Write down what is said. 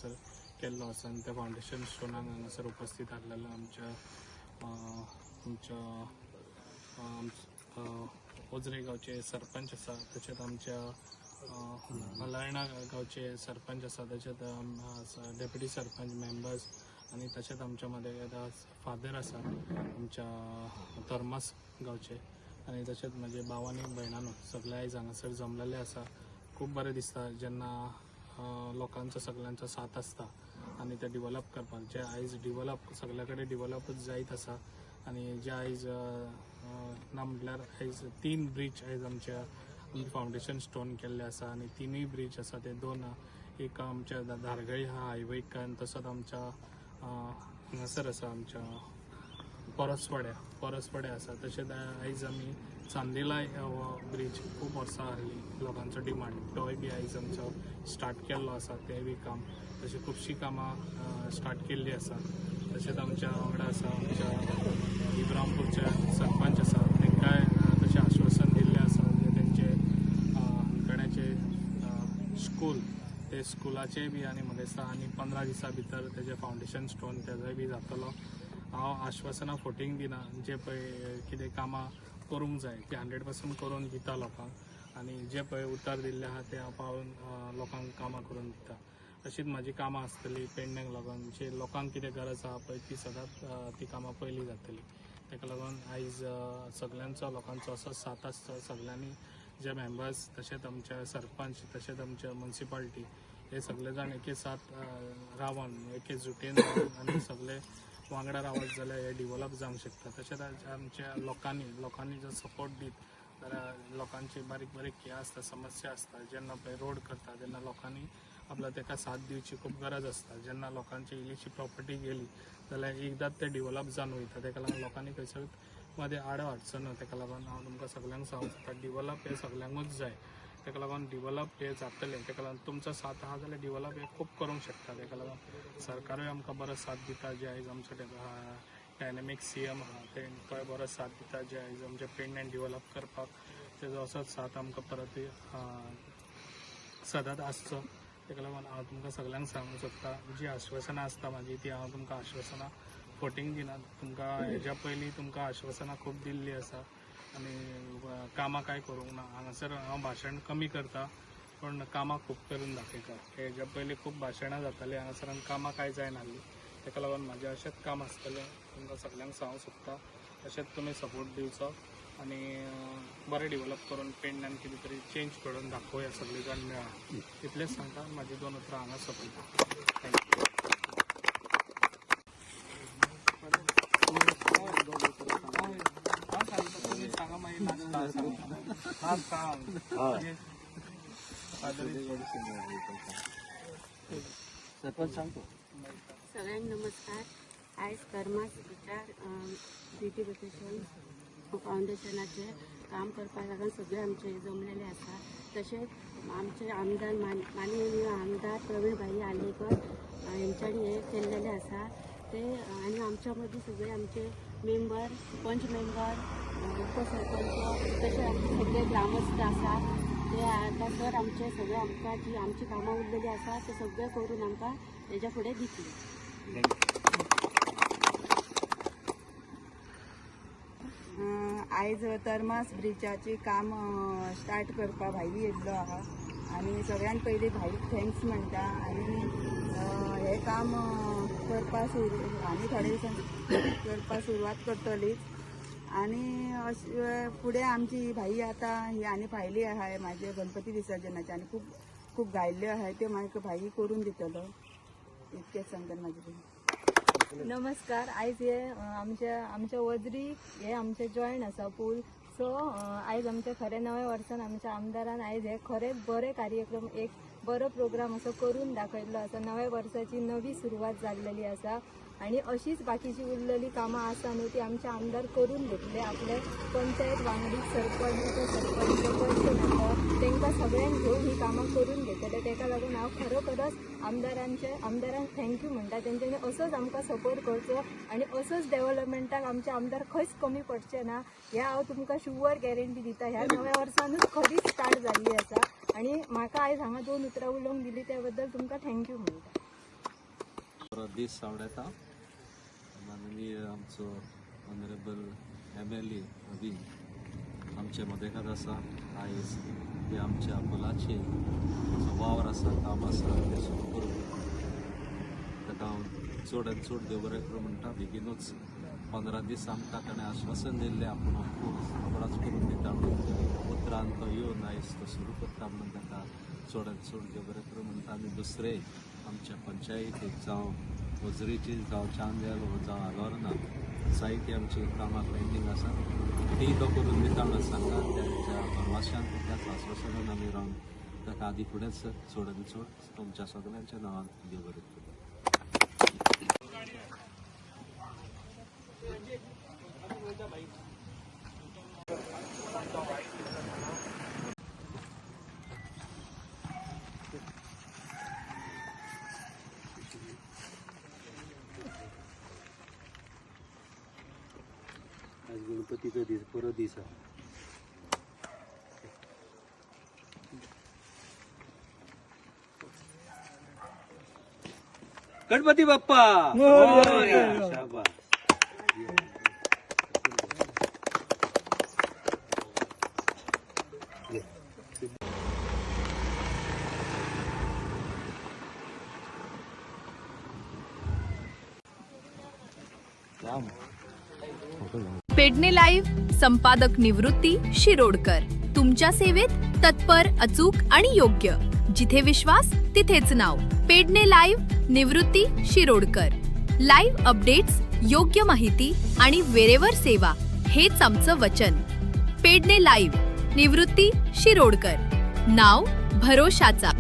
हांगासर केल्लो आसा आनी त्या फावंडेशन स्टोनाक हांगासर उपस्थित आसलेलो आमच्या ओजरे गांवचे सरपंच आसा, तशेंच आमच्या मलायणा गांवचे सरपंच आसा, तशेंच डेप्युटी सरपंच मेंबर्स आनी तशेंच आमच्या मदें फादर आसा आमच्या तर्मास गांवचे आनी तशेंच म्हजे भाव आनी भयणानो सगळे आयज हांगासर जमलेले आसा। खूब बरें दिसता जेन्ना लोकांचो सगळ्यांचो साथ आसता आनी ते डिवेलप करपाक जे आयज डिवेलप सगळे कडेन डिवेलपच जायत आसा आनी जे आयज ना म्हटल्यार आयज 3 ब्रीज आयज आमच्या फावंडेशन स्टोन केल्ले आसा आनी 3य ब्रीज आसा ते 2 एक आमच्या धारगळी हा हायवेक आनी तसोच आमच्या हांगासर आसा आमच्या परसवाड्या आसा। तशेंच आयज आमी चांदेला हो ब्रीज खूब वर्सां आहली लोकांचो डिमांड तोय बी आयज आमचो स्टार्ट केल्लो आसा, तें बी काम तशें खुबशीं कामां स्टार्ट केल्ली आसा। तशेंच आमच्या वांगडा आसा आमच्या इब्राहिमपूरचे सरपंच आसा, तांकांय तशें आश्वासन दिल्लें आसा जे तेंचे हांगकड्याचे स्कूल ते स्कुलाचे बी आनी म्हाका दिसता आनी 15 दिसां भितर तेजे फावंडेशन स्टोन तेजोय बी जातलो। हांव आश्वासनां फोटींग दिना, जे पळय कितें कामां करूंक जाय ती 100% करून दिता लोकांक आनी जे पळय उतर दिल्ले आहा ते हांव पावोवन लोकांक कामां करून दिता। अशीच म्हाजी कामां आसतली पेडण्यांक लागून जे लोकांक कितें गरज आहा पळय ती सदांच ती कामां पयलीं जातली। ताका लागून आयज सगळ्यांचो लोकांचो असो साथ आसता, सगळ्यांनी जे मेंबर्स तशेंच आमचे सरपंच तशेंच आमचे म्युनिसिपालिटी हे सगळे जाण एके साथ रावन एके जुटेन आनी सगळे वांगडा रावत जाल्यार हे डिवेलप जावंक शकता। तशेंच आमच्या लोकांनी जर सपोर्ट दीत जाल्यार लोकांची बारीक हे आसता समस्या आसता, जेन्ना पळय रोड करता तेन्ना लोकांनी आपल्या ताका साथ दिवची खूब गरज आसता। जेन्ना लोकांची इल्लीशी प्रॉपर्टी गेली जाल्यार एकदांच ते डिवेलप जावन वयता, ताका लागून लोकांनी खंयसर मदें आडो हाडचो न्हू। ताका लागून हांव तुमकां सगळ्यांक सांगता डिवेलप हे सगळ्यांकूच जाय, ताका लागून डिवेलप हे जातलें। ताका लागून तुमचो साथ आहा जाल्यार डिवेलप हे खूब करूंक शकता। ताका लागून सरकारूय आमकां बरो साथ दिता, जे आयज आमचो डायनेमीक CM आहा तेंकाय बरो साथ दिता, जे आयज आमचे पेडण्यांत डिवेलप करपाक तेजो असोच साथ आमकां परत सदांच आसचो। ताका लागून हांव तुमकां सगळ्यांक सांगूंक सोदता जी आश्वासनां आसता म्हाजी ती हांव तुमकां आश्वासनां फोटींग दिना। तुमकां हेज्या पयलीं तुमकां आश्वासनां खूब दिल्ली आसा आनी कामां कांय करूंक ना। हांगासर हांव भाशण कमी करता पूण कामां खूब करून दाखयता। हेज्या पयलीं खूब भाशणां जातालीं हांगासर आनी कामां कांय जायनाहलीं, ताका लागून म्हाजें अशेंच काम आसतलें तुमकां सगळ्यांक सांगूंक सोदता। अशेंच तुमी सपोर्ट दिवचो आनी बरें डिवेलप करून पेडण्यांत कितें तरी चेंज करून दाखोवया सगळीं जाण मेळा। इतलेंच सांगता, म्हाजी 2 उतरां हांगा सोंपयता। थँक्यू। तुमी सांगा सरपंच सांगतो। सगळ्यांना नमस्कार। आयज कर्मास विचार ब्युटिफिकेशन फावंडेशनाचे काम करपाक लागून सगळे आमचे जमलेले आसा। तशेंच आमचे आमदार माननीय आमदार प्रवीण भाई आलेकर हेंच्यांनी हे केल्लेले आसा ते आनी आमच्या मदीं सगळे आमचे मेंबर पंच मेंबर उपसरपंच तशें आमचे सगळे ग्रामस्थ आसा ते आतां सर आमचे सगळे आमकां जी आमची कामां उरलेली आसा ते सगळे करून आमकां हेज्या फुडें दितले। आयज तर्मास ब्रिजाचे काम स्टार्ट करपा भाई येयल्लो आहा आनी सगळ्यान पयलीं भाईक थँक्स म्हणटा आनी हे काम करपा आमी थोडे दिसान करपा सुरवात करतलीं आनी अशें फुडें आमची भाई आतां ही आनी भायली आहा म्हाजे गणपती विसर्जनाचे आनी खूब गायल्ल्यो आहाय त्यो म्हाका भाई करून दितलो। इतकेंच सांगता म्हाजे। नमस्कार। आयज हे आमच्या वजरी हे आमचे जॉयंट आसा पूल सो आयज आमचे खरे नवे वर्सान आमच्या आमदारान आयज हे खरे बरे कार्यक्रम एक बरो प्रोग्राम असो करून दाखयल्लो आसा। नव्या वर्साची नवी सुरवात जाल्लेली आसा आणि अशीच बाकीची उरलेली कामां आसा न्हू ती आमचे आमदार करून घेतले। आपले पंचायत वांगडी सरपंच पंच मेंबर तांकां सगळ्यांक घेवन ही कामां करून घेतले। ताका लागून हांव खरोखरच आमदारांक थँक्यू म्हणटा। तेंच्यांनी असोच आमकां सपोर्ट करचो आणि असोच डेव्हलपमेंटाक आमचे आमदार खंयच कमी पडचे ना हे हांव तुमकां शुअर गॅरंटी दिता। ह्या नव्या वर्सानूच खरीच स्टार्ट जाल्ली आसा आणि म्हाका आयज हांगा 2 उतरां उलोवंक दिली त्या बद्दल तुमकां थँक्यू म्हणटा। दीस आवडता माननीय आमचो ऑनरेबल MLA अभी आमचे मदेकात आसा आयज ते आमच्या मुलाचे वावर आसा काम आसा ते सुरू करून ताका हांव चड आनी चड देव बरें करूं म्हणटा बेगीनूच 15 दीस आमकां ताणें आश्वासन दिल्लें आपूण रोखडोच करून दिता म्हणून उतरान तो येवन आयज तो सुरू करता म्हणून ताका चड आनी चड देव बरें करूं म्हणटा आनी दुसरें आमच्या पंचायतीक जावं वजरीची जावं चांदेल जावं आलोरना जायती आमची कामां पेंडींग आसा ती तो करून दिता म्हणून सांगात त्या भरवशान त्याच आश्वासनान आमी रावन ताका आदी फुडेंच चड आनी चड तुमच्या सगळ्यांच्या नांवान देव बरें करूं. आज गणपतीचो दीस बरो दीस आसा. गणपती बाप्पा शाबास. पेडणे लाईव्ह संपादक निवृत्ती शिरोडकर तुमच्या सेवेत तत्पर, अचूक आणि योग्य. जिथे विश्वास तिथेच नाव. पेडणे लाईव्ह निवृत्ती शिरोडकर. लाईव्ह अपडेट्स, योग्य माहिती आणि वेरेवर सेवा हेच आमचं वचन. पेडणे लाईव्ह निवृत्ती शिरोडकर. नाव भरोशाचा.